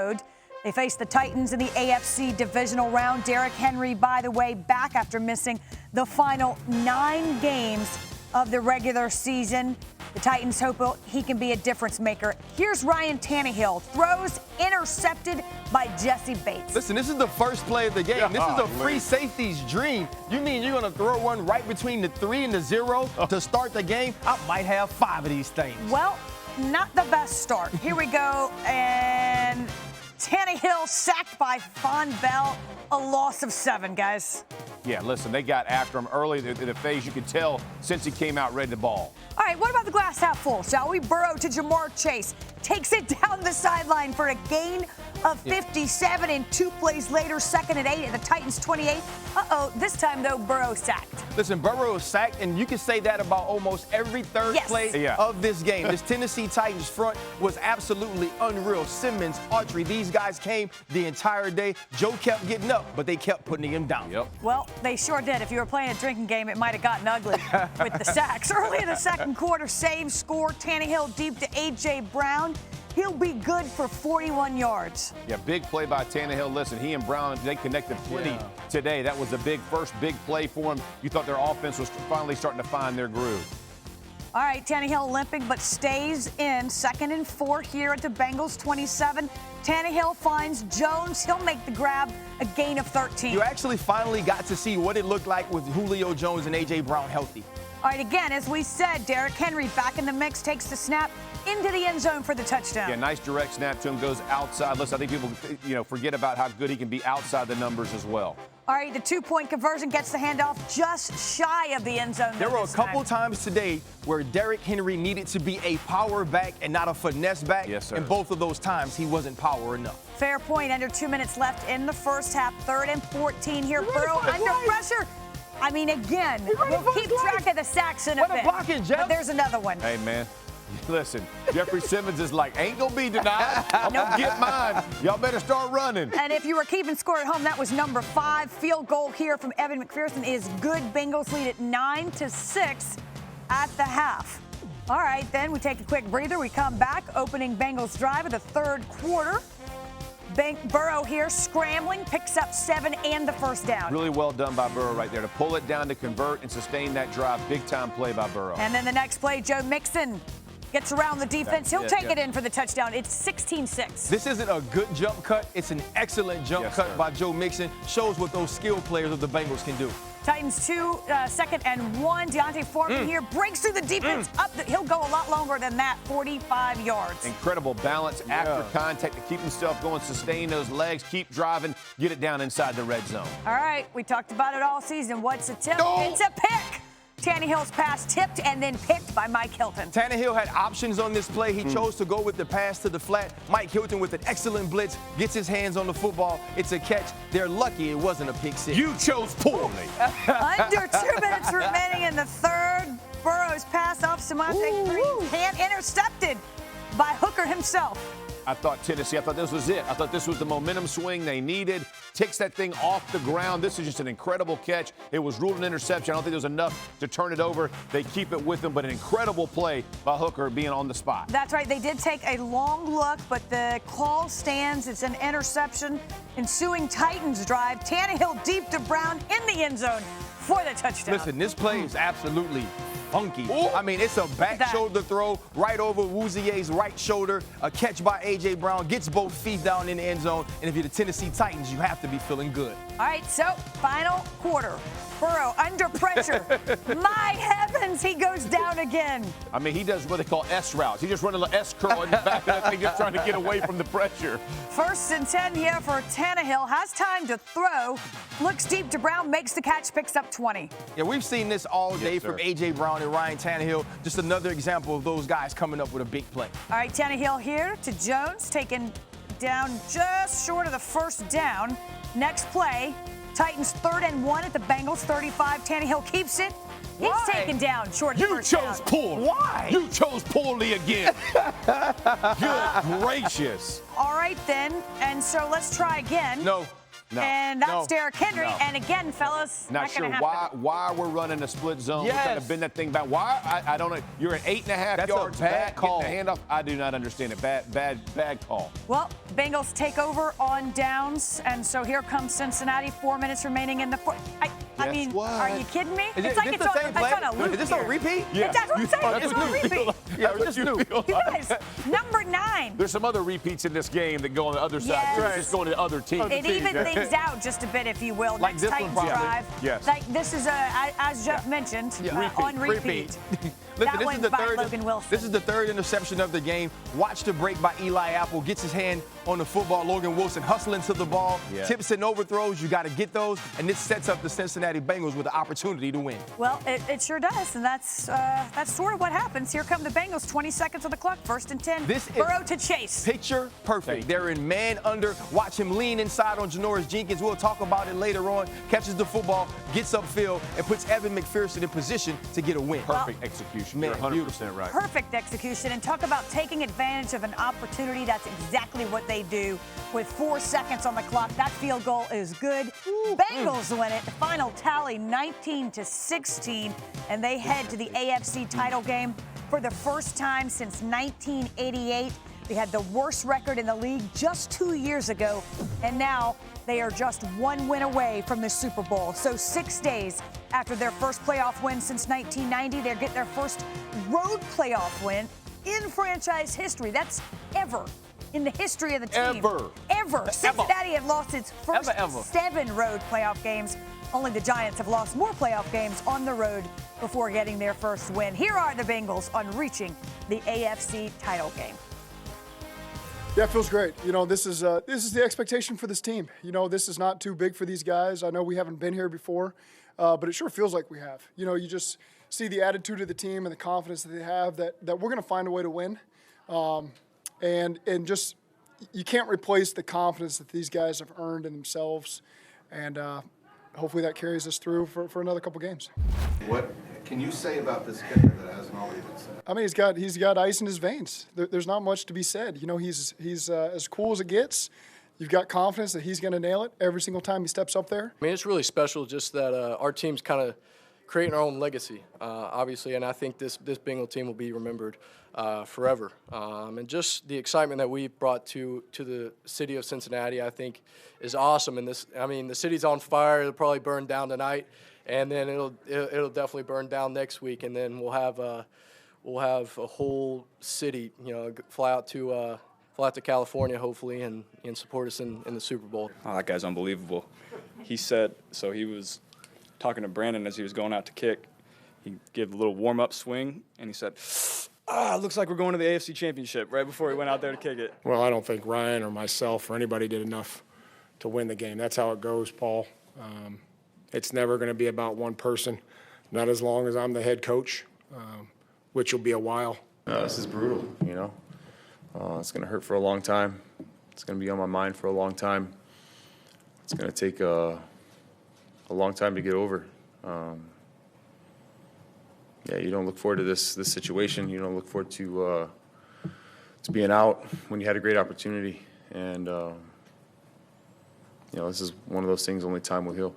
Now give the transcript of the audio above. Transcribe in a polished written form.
road. They face the Titans in the AFC Divisional round. Derrick Henry, by the way, back after missing the final 9 games of the regular season. The Titans hope he can be a difference maker. Here's Ryan Tannehill. Throws intercepted by Jesse Bates. Listen, this is the first play of the game. This is a free safety's dream. You mean you're going to throw one right between the 3 and the 0 to start the game? I might have 5 of these things. Well, not the best start. Here we go. And Tannehill sacked by Von Bell. A loss of 7, guys. Yeah, listen, they got after him early in the phase. You could tell since he came out ready to ball. All right, what about the glass half full, shall we? Burrow to Jamar Chase. Takes it down the sideline for a gain of 57, and 2 plays later, 2nd and 8 at the Titans 28. This time, though, Burrow sacked. Listen, Burrow is sacked, and you can say that about almost every third play of this game. This Tennessee Titans front was absolutely unreal. Simmons, Autry, these guys came the entire day. Joe kept getting up, but they kept putting him down. Well, they sure did. If you were playing a drinking game, it might have gotten ugly with the sacks. Early in the second quarter, save score. Tannehill deep to A.J. Brown. He'll be good for 41 yards. Yeah, big play by Tannehill. Listen, he and Brown, they connected plenty today. That was a first big play for him. You thought their offense was finally starting to find their groove. All right, Tannehill limping, but stays in. 2nd and 4 here at the Bengals 27. Tannehill finds Jones. He'll make the grab, a gain of 13. You actually finally got to see what it looked like with Julio Jones and A.J. Brown healthy. All right, again, as we said, Derrick Henry back in the mix, takes the snap into the end zone for the touchdown. Yeah, nice direct snap to him, goes outside. Listen, I think people, forget about how good he can be outside the numbers as well. All right, the 2-point conversion gets the handoff just shy of the end zone. There were a couple times today where Derrick Henry needed to be a power back and not a finesse back. Yes, sir. And both of those times, he wasn't power enough. Fair point. Under 2 minutes left in the first half. 3rd and 14 here. Burrow under pressure. I mean, again, we'll keep track of the sacks in a bit. Blocking, Jeff. But there's another one. Hey, man. Listen, Jeffrey Simmons is like, ain't gonna be denied. I'm gonna get mine. Y'all better start running. And if you were keeping score at home, that was number 5. Field goal here from Evan McPherson is good. Bengals lead at 9-6 at the half. All right, then we take a quick breather. We come back, opening Bengals drive of the 3rd quarter. Burrow here scrambling, picks up 7 and the first down. Really well done by Burrow right there to pull it down to convert and sustain that drive. Big time play by Burrow. And then the next play, Joe Mixon gets around the defense. He'll take it in for the touchdown. It's 16-6. This isn't a good jump cut. It's an excellent jump cut by Joe Mixon. Shows what those skilled players of the Bengals can do. Titans 2, 2nd and 1. Deontay Foreman here breaks through the defense. He'll go a lot longer than that, 45 yards. Incredible balance after contact to keep himself going, sustain those legs, keep driving, get it down inside the red zone. All right, we talked about it all season. What's a tip? It's a pick. Tannehill's pass tipped and then picked by Mike Hilton. Tannehill had options on this play. He chose to go with the pass to the flat. Mike Hilton with an excellent blitz, gets his hands on the football. It's a catch. They're lucky it wasn't a pick six. You chose poorly. Under 2 minutes remaining in the 3rd. Burrow's pass off Samante Green's hand intercepted by Hooker himself. I thought Tennessee, I thought this was it. I thought this was the momentum swing they needed. Takes that thing off the ground. This is just an incredible catch. It was ruled an interception. I don't think there was enough to turn it over. They keep it with them, but an incredible play by Hooker being on the spot. That's right. They did take a long look, but the call stands. It's an interception. Ensuing Titans drive. Tannehill deep to Brown in the end zone for the touchdown. Listen, this play is absolutely funky. I mean, it's a back shoulder throw right over Wuzier's right shoulder. A catch by A.J. Brown gets both feet down in the end zone. And if you're the Tennessee Titans, you have to be feeling good. All right, so final quarter. Burrow under pressure. My heavens, he goes down again. I mean, he does what they call S routes. He just runs a little S curl in the back of that thing, just trying to get away from the pressure. 1st and 10 here for Tannehill. Has time to throw. Looks deep to Brown, makes the catch, picks up 20. Yeah, we've seen this all day from A.J. Brown and Ryan Tannehill. Just another example of those guys coming up with a big play. All right, Tannehill here to Jones, taken down just short of the first down. Next play, Titans 3rd and 1 at the Bengals 35. Tannehill keeps it. He's taken down short of the first down. You chose poor. Why? You chose poorly again. Good gracious. All right, then. And so let's try again. No. And that's Derrick Henry. And again, fellas, not sure gonna happen. why we're running a split zone. Yes. We're trying to bend that thing back. Why? I don't know. You're at 8.5 yards back. Call. Getting the handoff. I do not understand it. Bad call. Well, Bengals take over on downs, and so here comes Cincinnati. 4 minutes remaining in the fourth. I mean, what? are you kidding me? Is It's it- like is it's this the on, same play? it's on a loop. Is this here. on repeat? Yeah. That's what I'm saying. It's on repeat. Yeah, it's just new. You guys, number 9. There's some other repeats in this game that go on the other side. Yes. It's just going to the other team. It evens things out just a bit, if you will. Like Next this one, Titans probably. drive. Yes. Like this is as Jeff mentioned, on repeat. Listen, That this one is the by third. Logan Wilson. This is the third interception of the game. Watch the break by Eli Apple. Gets his hand on the football. Logan Wilson hustling to the ball. Yeah. Tips and overthrows. You got to get those. And this sets up the Cincinnati Bengals with the opportunity to win. Well, it sure does, and that's sort of what happens. Here come the Bengals. 20 seconds on the clock. 1st and 10. This is Burrow to Chase. Picture perfect. They're in man under. Watch him lean inside on Janoris Jenkins. We'll talk about it later on. Catches the football, gets upfield, and puts Evan McPherson in position to get a win. Perfect execution. You're 100% right. Perfect execution, and talk about taking advantage of an opportunity. That's exactly what they do. With 4 seconds on the clock, that field goal is good. Bengals win it. The final tally 19-16, and they head to the AFC title game for the first time since 1988. They had the worst record in the league just 2 years ago, and now they are just 1 win away from the Super Bowl. So 6 days after their first playoff win since 1990, they get their first road playoff win in franchise history. That's ever in the history of the team. Ever. Cincinnati have lost its first 7 road playoff games. Only the Giants have lost more playoff games on the road before getting their first win. Here are the Bengals on reaching the AFC title game. Yeah, it feels great. You know, this is the expectation for this team. You know, this is not too big for these guys. I know we haven't been here before, but it sure feels like we have. You know, you just see the attitude of the team and the confidence that they have that we're going to find a way to win. And just you can't replace the confidence that these guys have earned in themselves. And hopefully that carries us through for another couple games. What can you say about this kicker that hasn't already been said? I mean, he's got ice in his veins. There's not much to be said. You know, he's as cool as it gets. You've got confidence that he's going to nail it every single time he steps up there. I mean, it's really special just that our team's kind of creating our own legacy, obviously, and I think this Bengal team will be remembered forever. And just the excitement that we brought to the city of Cincinnati, I think, is awesome. And the city's on fire. It'll probably burn down tonight, and then it'll definitely burn down next week, and then we'll have a whole city, you know, fly out to California, hopefully, and support us in the Super Bowl. Oh, that guy's unbelievable. He said, so he was talking to Brandon as he was going out to kick. He gave a little warm-up swing, and he said, looks like we're going to the AFC Championship right before he went out there to kick it. Well, I don't think Ryan or myself or anybody did enough to win the game. That's how it goes, Paul. It's never going to be about one person, not as long as I'm the head coach, which will be a while. This is brutal, you know. It's going to hurt for a long time. It's going to be on my mind for a long time. It's going to take a long time to get over. Yeah, you don't look forward to this situation. You don't look forward to being out when you had a great opportunity. And, you know, this is one of those things only time will heal.